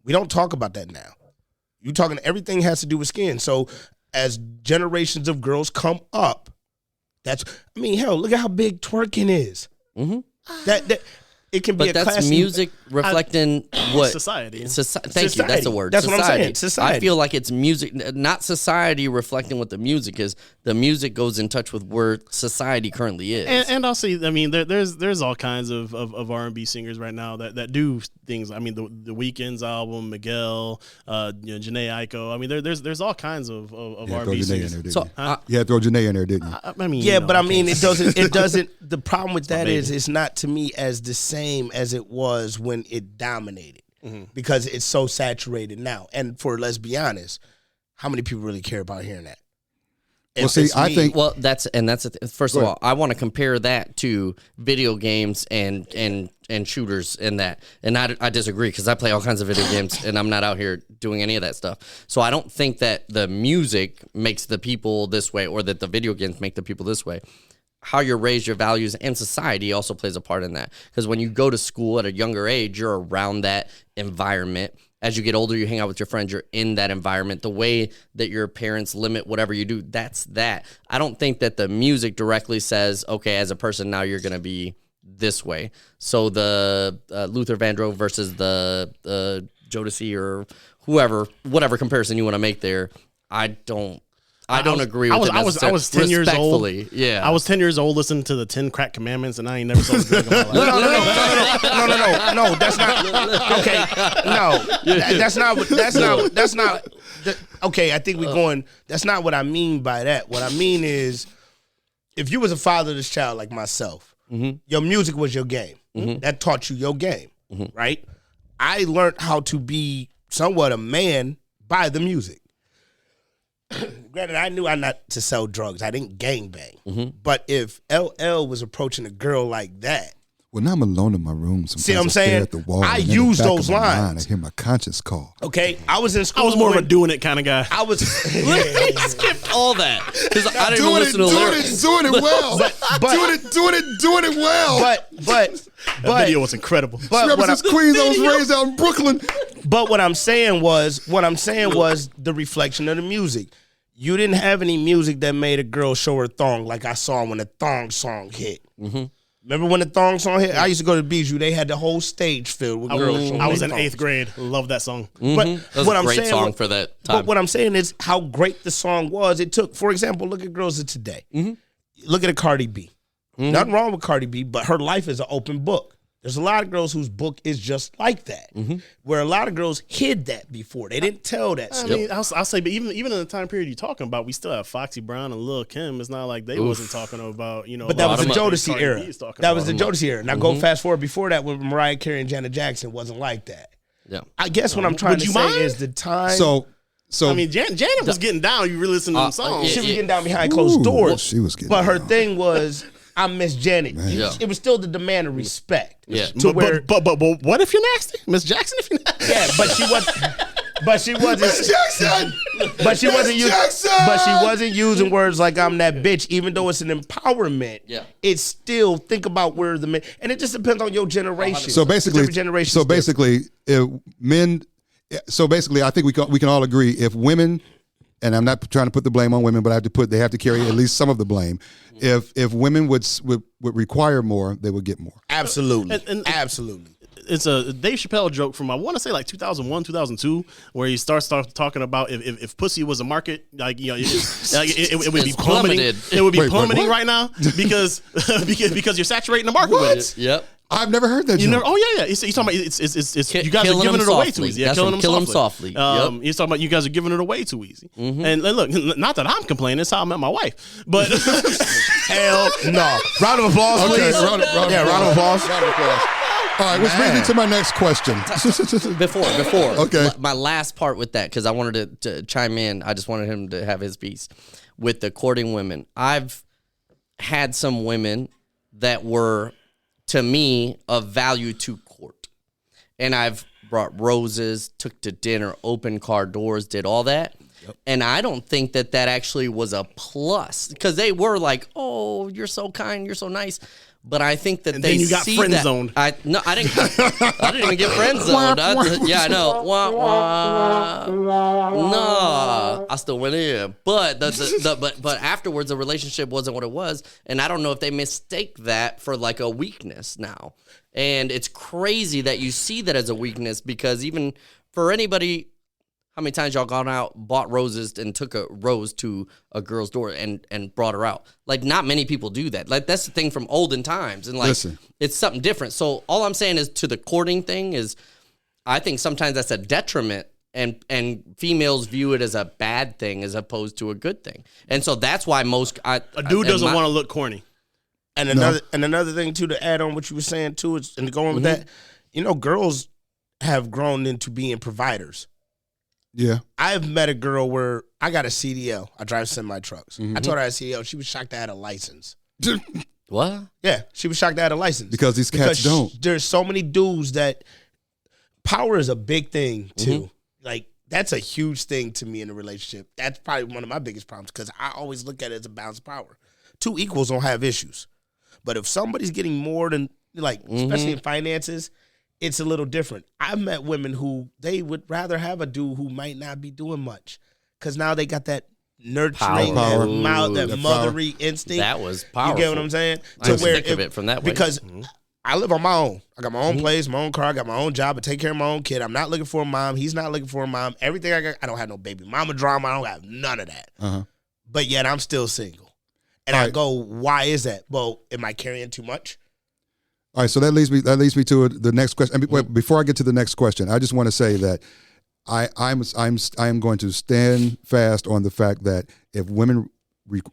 We don't talk about that now. You talking everything has to do with skin. So as generations of girls come up, hell, look at how big twerking is. That It can be but a that's classy music reflecting what society. Thank you. That's the word. That's society. what I'm saying. Society. I feel like it's music, not society reflecting what the music is. The music goes in touch with where society currently is. And I'll say, I mean, there's all kinds of R&B singers right now that do things. I mean, the Weeknd's album, Miguel, Janae Aiko. I mean, there's all kinds of R&B singers. You had to throw Janae in there, didn't you? I mean, yeah, but I mean, it doesn't. The problem with that is it's not to me as the same as it was when it dominated, because it's so saturated now. And let's be honest, how many people really care about hearing that? Well, see, I think first of all, I want to compare that to video games and shooters and that. And I disagree, because I play all kinds of video games and I'm not out here doing any of that stuff. So I don't think that the music makes the people this way, or that the video games make the people this way. How you're raised, your values, and society also plays a part in that. Because when you go to school at a younger age, you're around that environment. As you get older, you hang out with your friends, you're in that environment. The way that your parents limit whatever you do, that's that. I don't think that the music directly says, okay, as a person now you're going to be this way. So the Luther Vandross versus the Jodeci or whoever, whatever comparison you want to make there, I don't agree with it. I was 10 years old. Yeah. I was 10 years old listening to the 10 Crack Commandments, and I ain't never saw a drug in my life. No, that's not. Okay, no, that's not. Okay, I think we're going. That's not what I mean by that. What I mean is, if you was a fatherless child like myself, your music was your game. That taught you your game, right? I learned how to be somewhat a man by the music. Granted, I knew I'm not to sell drugs. I didn't gangbang. But if LL was approaching a girl like that, when I'm alone in my room, sometimes see what I'm saying? At the wall, I use those lines. Mind, I hear my conscience call. Okay, I was in school. I was more of a doing it kind of guy. I was He skipped all that because I didn't even listen to the lyrics. Doing it well. doing it well. But that video was incredible. But represents Queens. I was raised out in Brooklyn. But what I'm saying was the reflection of the music. You didn't have any music that made a girl show her thong like I saw when the thong song hit. Remember when the thong song hit? I used to go to Bijou. They had the whole stage filled with girls. I was in 8th grade. Love that song. But that was a great song for that time. But what I'm saying is how great the song was. It took, for example, look at girls of today. Look at a Cardi B. Nothing wrong with Cardi B, but her life is an open book. There's a lot of girls whose book is just like that, where a lot of girls hid that before. They didn't tell that stuff. I mean, I'll say, but even in the time period you're talking about, we still have Foxy Brown and Lil' Kim. It's not like they wasn't talking about, But that was the Jodeci era. That was the Jodeci era. Now go fast forward before that, when Mariah Carey and Janet Jackson wasn't like that. Yeah. I guess what I'm trying to say is the time. So I mean, Janet was getting down. You really listen to them songs. She was getting down behind closed doors. She was getting But her down. thing was, I Miss Janet. Yeah. It was still the demand of respect. Yeah. But what if you're nasty, Miss Jackson? If you're nasty, Yeah, but she wasn't. But she wasn't. Miss Jackson. But she wasn't using. Jackson! But she wasn't using words like "I'm that bitch," even though it's an empowerment. Yeah. It's still think about where the men, and it just depends on your generation. So basically, Different generations if men. So basically, I think we can all agree if women. And I'm not trying to put the blame on women, but they have to carry at least some of the blame. If women would require more, they would get more. Absolutely, absolutely. It's a Dave Chappelle joke from I want to say like 2001, 2002, where he starts talking about if pussy was a market, like it would be plummeting. It would be plummeting right now because you're saturating the market with it. Yep. I've never heard that. Oh yeah. He's talking about it's you guys are giving it away too easy. Yeah, killing them softly. He's talking about you guys are giving it away too easy. And look, not that I'm complaining. It's how I met my wife. But hell no. Round of applause, please. Round of applause. All right, which brings me to my next question. Before. Okay. My last part with that, because I wanted to chime in. I just wanted him to have his piece with the courting women. I've had some women that were, to me, of value to court. And I've brought roses, took to dinner, opened car doors, did all that. And I don't think that actually was a plus because they were like, "Oh, you're so kind, you're so nice." But I think that then you got friend zoned. I didn't even get friend zoned. I know. No, I still went in. But but afterwards, the relationship wasn't what it was, and I don't know if they mistake that for like a weakness now. And it's crazy that you see that as a weakness because even for anybody. How many times y'all gone out, bought roses, and took a rose to a girl's door and brought her out? Like, not many people do that. Like, that's the thing from olden times. And, like, It's something different. So, all I'm saying is to the courting thing is I think sometimes that's a detriment, and females view it as a bad thing as opposed to a good thing. And so that's why a dude doesn't want to look corny. And another thing, too, to add on what you were saying, too, is, and to go on with that, girls have grown into being providers. Yeah. I've met a girl where I got a CDL. I drive semi-trucks. I told her I had a CDL. She was shocked I had a license. What? Yeah, she was shocked I had a license. Because these cats don't. There's so many dudes that power is a big thing, too. Like, that's a huge thing to me in a relationship. That's probably one of my biggest problems because I always look at it as a balance of power. Two equals don't have issues. But if somebody's getting more than, like, especially in finances, it's a little different. I've met women who they would rather have a dude who might not be doing much because now they got that nurturing, that mothery instinct. That was powerful. You get what I'm saying? I didn't think of it from that way. Because I live on my own. I got my own place, my own car, I got my own job. I take care of my own kid. I'm not looking for a mom. He's not looking for a mom. Everything I got, I don't have no baby mama drama. I don't have none of that. But yet I'm still single. And I go, why is that? Well, am I carrying too much? All right, so that leads me to the next question. And before I get to the next question, I just want to say that I'm going to stand fast on the fact that if women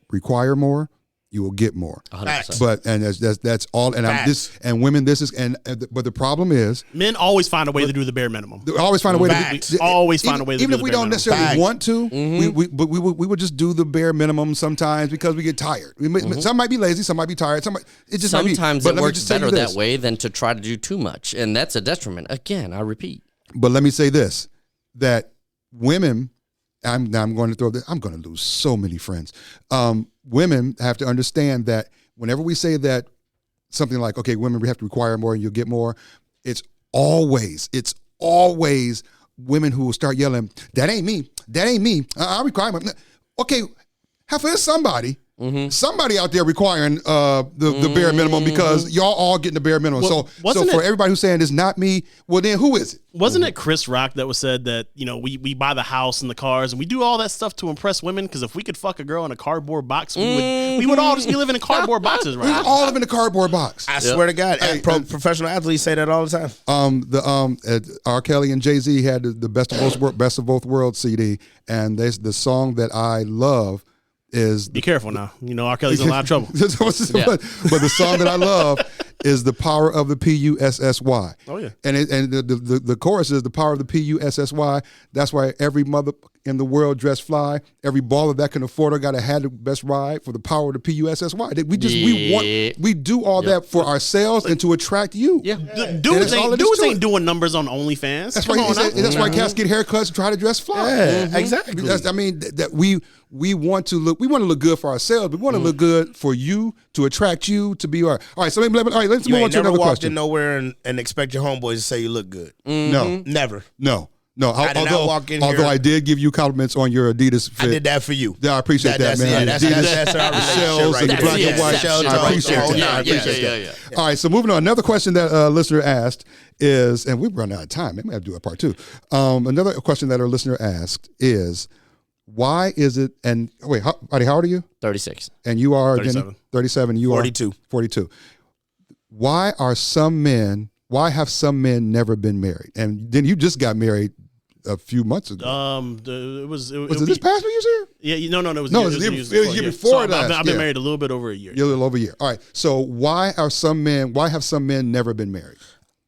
require more, you will get more. 100%. But that's all. And but the problem is men always find a way to do the bare minimum. They always find a way always find a way to do the bare minimum. Even if we don't necessarily want to, we would just do the bare minimum sometimes because we get tired. Some might be lazy, some might be tired. Sometimes it works better that way than to try to do too much, and that's a detriment. Again, I repeat. But let me say this: that women. I'm going to lose so many friends. Women have to understand that whenever we say that something like, okay, women, we have to require more and you'll get more, it's always women who will start yelling, that ain't me. I require more. Okay, there's somebody. Somebody out there requiring the bare minimum because y'all all getting the bare minimum. Well, so for everybody who's saying it's not me, well then who is it? Wasn't it Chris Rock that was said that we buy the house and the cars and we do all that stuff to impress women because if we could fuck a girl in a cardboard box, we would all just be living in cardboard boxes, right? We would all live in a cardboard box. I swear to God, professional athletes say that all the time. R. Kelly and Jay-Z had the best of both worlds CD, and the song that I love is be careful now. R. Kelly's in a lot of trouble. But the song that I love is the power of the PUSSY. Oh yeah, and the chorus is the power of the PUSSY. That's why every mother in the world dressed fly. Every baller that can afford it got to have the best ride for the power of the PUSSY. We do all that for ourselves and to attract you. Yeah, dudes ain't doing numbers on OnlyFans. That's why cats get haircuts and try to dress fly. Yeah, exactly. We want to look good for ourselves, but we want to look good for you, to attract you, to be all right. So let's move on to another question. You never walked in nowhere and expect your homeboys to say you look good. No, never. No. I did not walk in here. Although I did give you compliments on your Adidas fit. I did that for you. Yeah, I appreciate that, man. That's our shells right and the there. black and white. I appreciate that. All right, so moving on. Another question that a listener asked is, and we've run out of time. Maybe I have to do a part two. Another question that our listener asked is, why is it, and wait, Buddy, how old are you? 36. And you are, 37. Denny? 37. You 42. Are 42. Why have some men never been married? And then you just got married a few months ago. Was it this past New Year's Eve? Yeah, no. It was the year before that. I've been married a little bit over a year. You're a little over a year. All right. So why have some men never been married?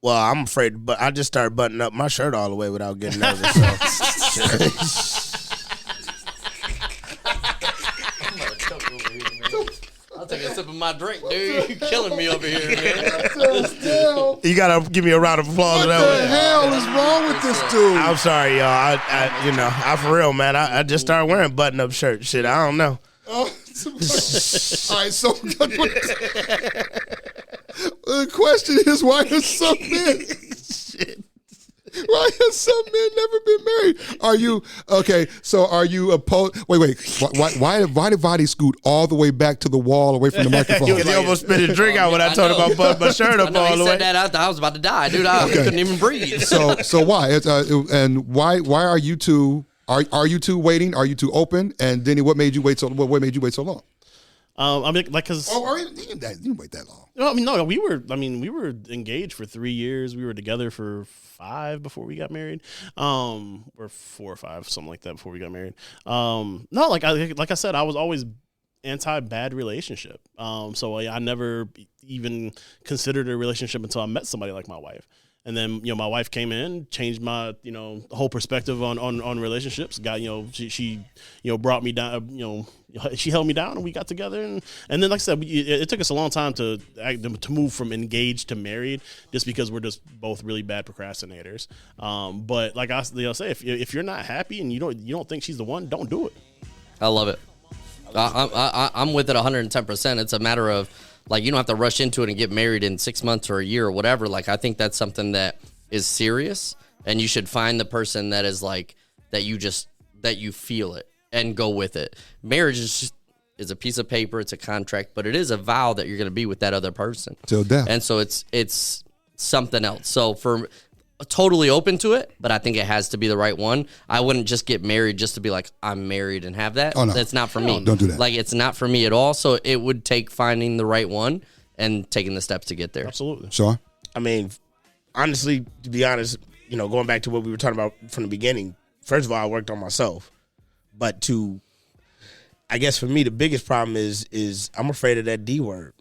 Well, I'm afraid, but I just started buttoning up my shirt all the way without getting nervous. So. I'll take a sip of my drink, dude. You killing me over here, man. What the hell? You gotta give me a round of applause. What the hell is wrong with this dude? I'm sorry, y'all. I for real, man. I just started wearing button-up shirts. Shit, I don't know. Oh, all right, so the question is, why are some men? Why have some men never been married? Are you okay? So are you opposed? Wait. Why did Valdy scoot all the way back to the wall away from the microphone? Because he almost spit his drink out when I told him about putting my shirt up all the way. He said that I was about to die, dude. I couldn't even breathe. So why? And why are you two? Are you two waiting? Are you two open? And Denny, what made you wait so? What made you wait so long? I mean, like, cause you didn't wait that long. No, we were engaged for 3 years. We were together for 5 before we got married, or 4 or 5, something like that before we got married. No, like I said, I was always anti-bad relationship. So I never even considered a relationship until I met somebody like my wife. And then, my wife came in, changed my, whole perspective on relationships. She brought me down, she held me down and we got together. And then, like I said, it took us a long time to move from engaged to married just because we're just both really bad procrastinators. But like I say, if you're not happy and you don't think she's the one, don't do it. I love it. I'm with it 110%. It's a matter of, like, you don't have to rush into it and get married in 6 months or a year or whatever. Like, I think that's something that is serious, and you should find the person that is like that you feel it and go with it. Marriage is a piece of paper, it's a contract, but it is a vow that you're going to be with that other person till death. And so it's something else. So totally open to it, but I think it has to be the right one. I wouldn't just get married just to be like, I'm married and have that. Oh, no. That's not for me. Don't do that. Like, it's not for me at all. So it would take finding the right one and taking the steps to get there. Absolutely. Shaun? I mean, honestly, to be honest, going back to what we were talking about from the beginning, first of all, I worked on myself. But I guess for me, the biggest problem is I'm afraid of that D word.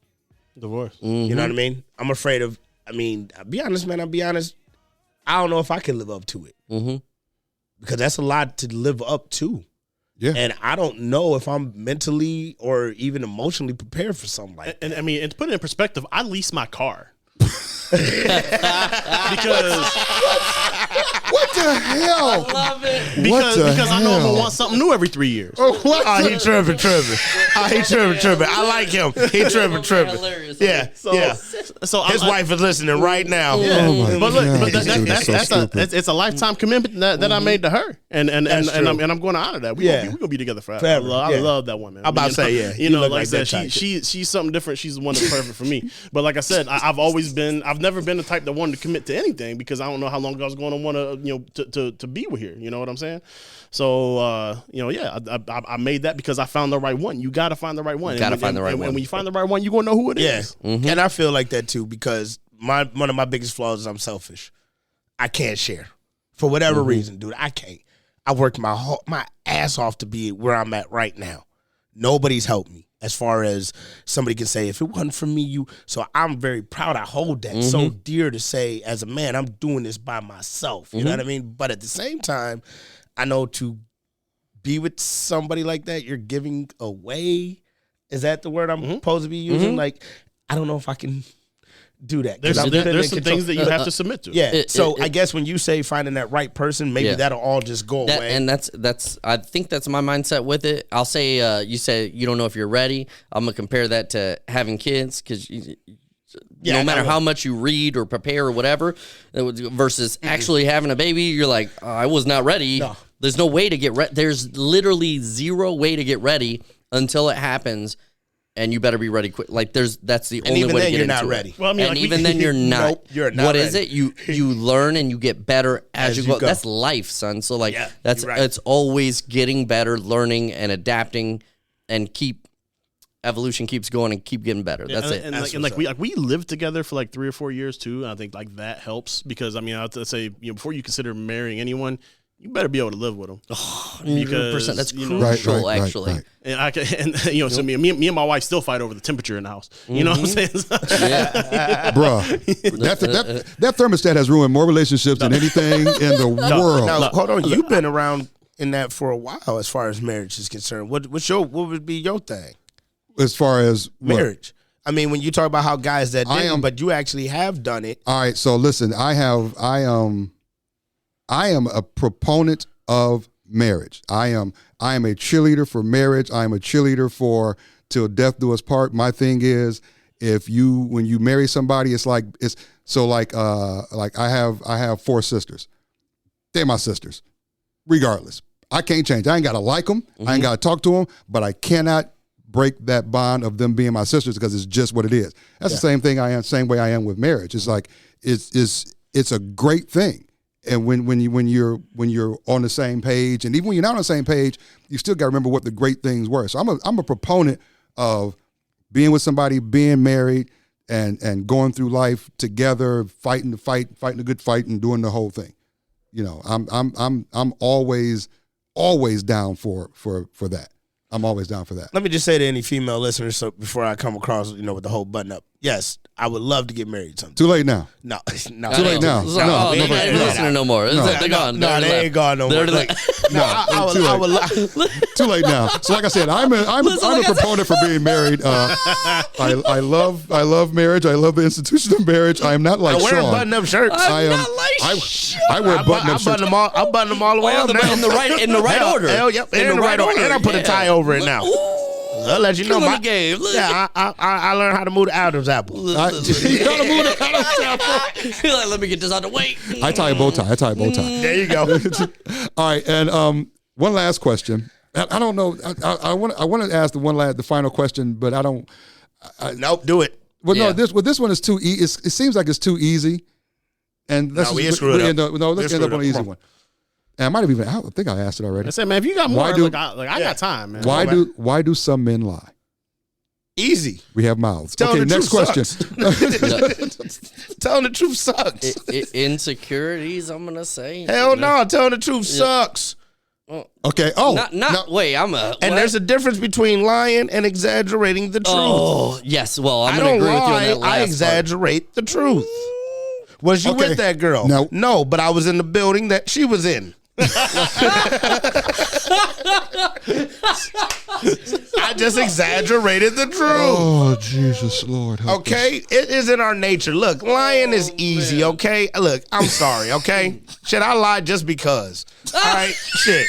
Divorce. Mm-hmm. You know what I mean? I'm afraid of, I'll be honest, man, I don't know if I can live up to it. Mm-hmm. Because that's a lot to live up to. Yeah. And I don't know if I'm mentally or even emotionally prepared for something like that. And to put it in perspective, I lease my car. Because what the hell? I love it. Because I know I'm gonna want something new every 3 years. Oh, he tripping. He tripping. I like him. He tripping. Hilarious. Yeah. So His wife is listening right now. Yeah. Oh my But look, God, but this dude is so stupid. it's a lifetime commitment that I made to her, and I'm going to honor that. We're gonna be together forever. I love that woman. I'm about to say, yeah. You know, look like I that said, type. she's something different. She's the one that's perfect for me. But like I said, I've never been the type that wanted to commit to anything because I don't know how long I was going to want to be with her. You know what I'm saying? So I made that because I found the right one. You got to find the right one. Find the right one. And when you find the right one, you're gonna know who it is. Mm-hmm. And I feel like that too because one of my biggest flaws is I'm selfish. I can't share for whatever reason, dude. I can't. I worked my ass off to be where I'm at right now. Nobody's helped me as far as somebody can say, if it wasn't for me, you. So I'm very proud. I hold that so dear to say, as a man, I'm doing this by myself. You know what I mean? But at the same time, I know to be with somebody like that, you're giving away. Is that the word I'm supposed to be using? Like, I don't know if I can do that. There's some things that you have to submit to. Yeah. I guess when you say finding that right person, maybe that'll all just go away. And that's I think that's my mindset with it. I'll say you say you don't know if you're ready. I'm gonna compare that to having kids because no matter how much you read or prepare or whatever, versus actually having a baby, you're like, I was not ready. No. There's no way to get ready. There's literally zero way to get ready until it happens. And you better be ready quick. Like that's the only way to get into it. And even then, you're not ready. Well, I mean, and even then, you're not. Nope, you're not. What ready. is it? You learn and you get better as you go. That's life, son. So like that's right. It's always getting better, learning and adapting, and evolution keeps going and keep getting better. That's it. And we lived together for like 3 or 4 years too. And I think like that helps because I mean I'll say before you consider marrying anyone, you better be able to live with them. Oh, 100%. That's crucial, actually. Right. And so me and my wife still fight over the temperature in the house. You know what I'm saying? Bruh, that thermostat has ruined more relationships than anything in the world. Now, hold on. You've been around in that for a while, as far as marriage is concerned. What would be your thing? As far as marriage, I mean, when you talk about how guys that didn't, but you actually have done it. All right, so listen, I am a proponent of marriage. I am a cheerleader for marriage. I am a cheerleader for till death do us part. My thing is, when you marry somebody, I have 4 sisters. They're my sisters, regardless. I can't change. I ain't got to like them. I ain't got to talk to them, but I cannot break that bond of them being my sisters because it's just what it is. That's the same thing same way I am with marriage. It's like, it's a great thing. And when you're on the same page, and even when you're not on the same page, you still got to remember what the great things were. So I'm a proponent of being with somebody, being married, and going through life together, fighting a good fight, and doing the whole thing. You know, I'm always down for that. I'm always down for that. Let me just say to any female listeners, so before I come across, with the whole button up. Yes, I would love to get married sometime. Too late now. No. Too late now. No, they're not even listening no more. They're gone. No, they ain't gone no more. Too late now. So like I said, I'm a proponent for being married. I love marriage. I love the institution of marriage. I am not like Shaun. I wear button-up shirts. I'm not like Shaun. I wear button-up shirts. I button them all the way up now. In the right order. Hell, yep. In the right order. And I put a tie over it now. I'll let you know. I learned how to move the Adam's apple. You gotta move the Adam's apple. You're like, let me get this out of the way. I tie a bow tie. There you go. All right, and one last question. I don't know. I want to ask the final question, but I don't. Nope, do it. Well, no. This one is too easy. It seems like it's too easy. And let's let's end up on an easy one. And I might have even. I think I asked it already. I said, man, if you got more, I got time, man. Why do some men lie? Easy. We have mouths. Telling okay, next question. Telling the truth sucks. Insecurities, I'm gonna say. Hell no, telling the truth sucks. Okay. Wait. And there's a difference between lying and exaggerating the truth. Oh yes. Well, I'm gonna agree with you on that last I exaggerate the truth. Was you with that girl? No, but I was in the building that she was in. I just exaggerated the truth. Oh, Jesus, Lord. Okay? It is in our nature. Look, lying is easy, okay? Look, I'm sorry, okay? Shit, I lied just because. All right? Shit.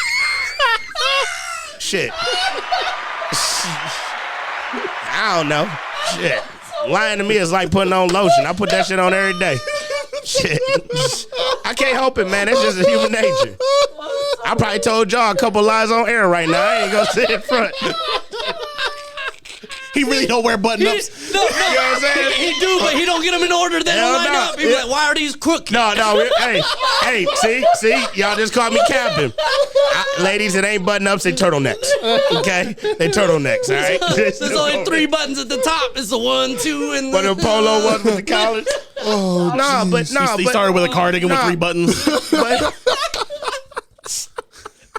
I don't know. Shit. Lying to me is like putting on lotion. I put that shit on every day. Shit. I can't help it, man. That's just human nature. I probably told y'all a couple lies on air right now. I ain't gonna sit in front. He really don't wear button-ups. No, you know what I'm saying? He do, but he don't get them in order. They don't line up. He like, why are these crooked? No. Hey, see? Y'all just caught me capping. Ladies, it ain't button-ups, they turtlenecks. Okay? They turtlenecks, all right? There's only 3 buttons at the top. It's the 1, 2, and the polo one with the collars. Oh, He started with a cardigan with 3 buttons.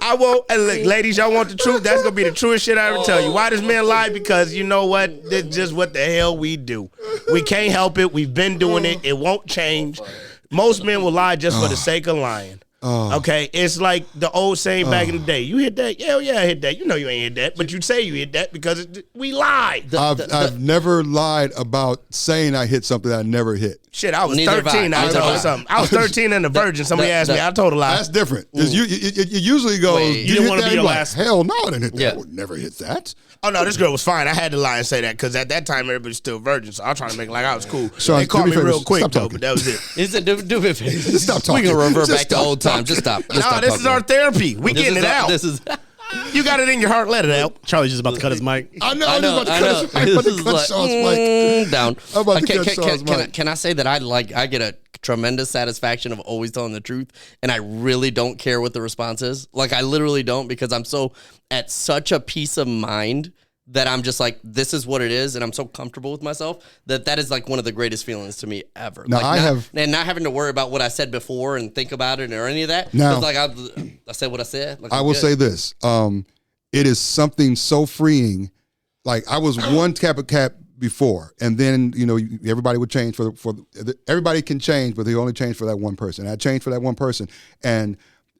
I won't. And look, ladies, y'all want the truth? That's gonna be the truest shit I ever tell you. Why does men lie? Because you know what? It's just what the hell we do. We can't help it. We've been doing it. It won't change. Most men will lie just for the sake of lying. Okay, it's like the old saying back in the day. You hit that? Hell yeah, I hit that. You know you ain't hit that, but you say you hit that because we lied. I've never lied about saying I hit something I never hit. Shit, I was 13. I was 13 and a virgin. Somebody asked me. I told a lie. That's different. You usually go. You didn't want to be your last. Hell no, I didn't hit that. Yeah. I would never hit that. Oh no, this girl was fine. I had to lie and say that because at that time everybody's still virgin. So I was trying to make it like I was cool. Shaun, they called me real quick though, but that was it. Do me a favor. Stop talking. We can revert back to old time. Just stop. This is our therapy. We getting it out. You got it in your heart. Let it out. Charlie's just about to cut his mic. I know. I'm about to cut Shaun's mic. Down. I'm about to cut Shaun's mic. Can I say that I get a tremendous satisfaction of always telling the truth, and I really don't care what the response is. Like I literally don't, because I'm so at such a peace of mind that I'm just like, this is what it is, and I'm so comfortable with myself that is like one of the greatest feelings to me ever. Now, like not having to worry about what I said before and think about it or any of that. Now, like I said what I said. Like I will say this: it is something so freeing. Like I was one cap before, and then everybody would change everybody can change, but they only change for that one person. I changed for that one person, and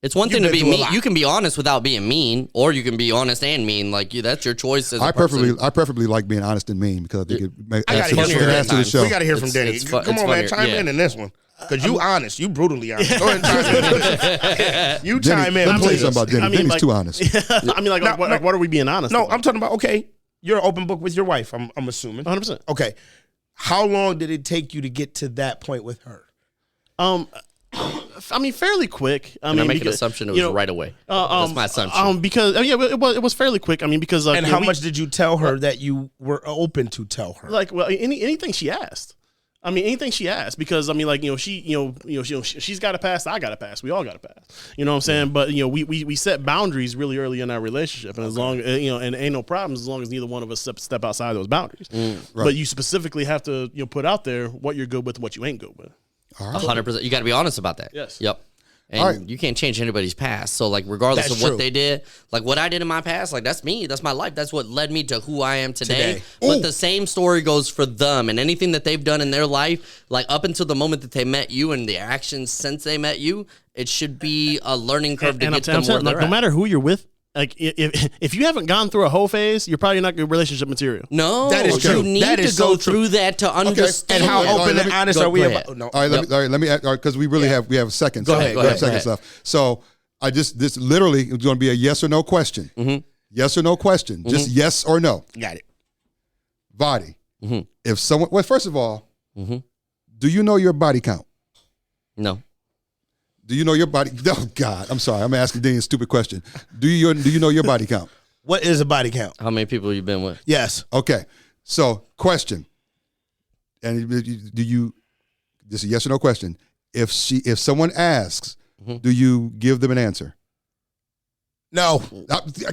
It's one thing to be mean. You can be honest without being mean, or you can be honest and mean. Like that's your choice. As I preferably like being honest and mean because I think it adds to the show. We got to hear from Denny. Come on, man, chime in this one. Because you honest. You brutally honest. Go ahead and chime in. You chime in. Let me tell you something about Denny. Denny's too honest. I mean, what are we being honest about? I'm talking about, okay, you're an open book with your wife, I'm assuming. 100%. Okay. How long did it take you to get to that point with her? I mean, fairly quick. I make an assumption it was right away. That's my assumption. Because it was fairly quick. I mean, because and how much did you tell her that you were open to tell her? Like, well, anything she asked. I mean, anything she asked, because I mean, like, she's got a pass, I got a pass, we all got a pass. You know what I'm saying? But we set boundaries really early in our relationship, and as long and ain't no problems as long as neither one of us step outside those boundaries. Right. But you specifically have to put out there what you're good with, and what you ain't good with. 100%. You got to be honest about that. Yes. Yep. And you can't change anybody's past. So, like, regardless of what they did, like what I did in my past, like that's me. That's my life. That's what led me to who I am today. But the same story goes for them, and anything that they've done in their life, like up until the moment that they met you and the actions since they met you, it should be a learning curve to get them where they're at. No matter who you're with, like if you haven't gone through a whole phase, you're probably not good relationship material. No, that is true. You need to go through that to understand. And how open and honest are we about? No. All right, let me because we really have seconds. Go ahead. Second stuff. So this literally is going to be a yes or no question. Mm-hmm. Yes or no question. Mm-hmm. Just yes or no. Got it. Body. Mm-hmm. If someone, well, first of all, do you know your body count? No. Do you know your body? Oh God, I'm sorry. I'm asking Denny a stupid question. Do you know your body count? What is a body count? How many people you been with? Yes. Okay. So question. And do you? This is a yes or no question. If someone asks, do you give them an answer? No.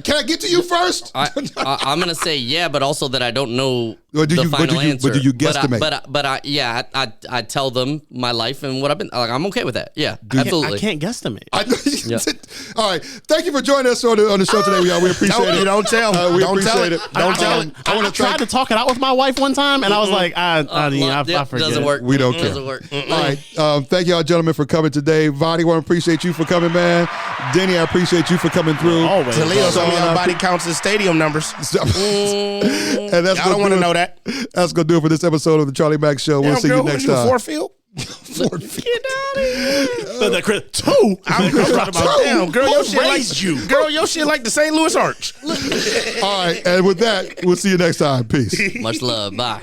Can I get to you first? I'm gonna say yeah, but also that I don't know the final answer. But do you guesstimate? I tell them my life and what I've been. Like, I'm okay with that. Yeah, absolutely. I can't guesstimate. All right. Thank you for joining us on the show today. We appreciate it. Don't tell. We don't appreciate tell it. Don't tell it. I tried to talk it out with my wife one time, and I was like, I forget. Doesn't work. We don't care. Doesn't work. All right. Thank y'all, gentlemen, for coming today. Valdy, want to appreciate you for coming, man. Denny, I appreciate you for coming through. Always. Toledo, some of your body counts as stadium numbers. And that's I don't want to know that. That's going to do it for this episode of the Charlie Mack Show. We'll see you next time. Ford Field? Ford Field. Get out of here. Two. Damn, girl, your shit like you. Girl, your shit like the St. Louis Arch. All right. And with that, we'll see you next time. Peace. Much love. Bye.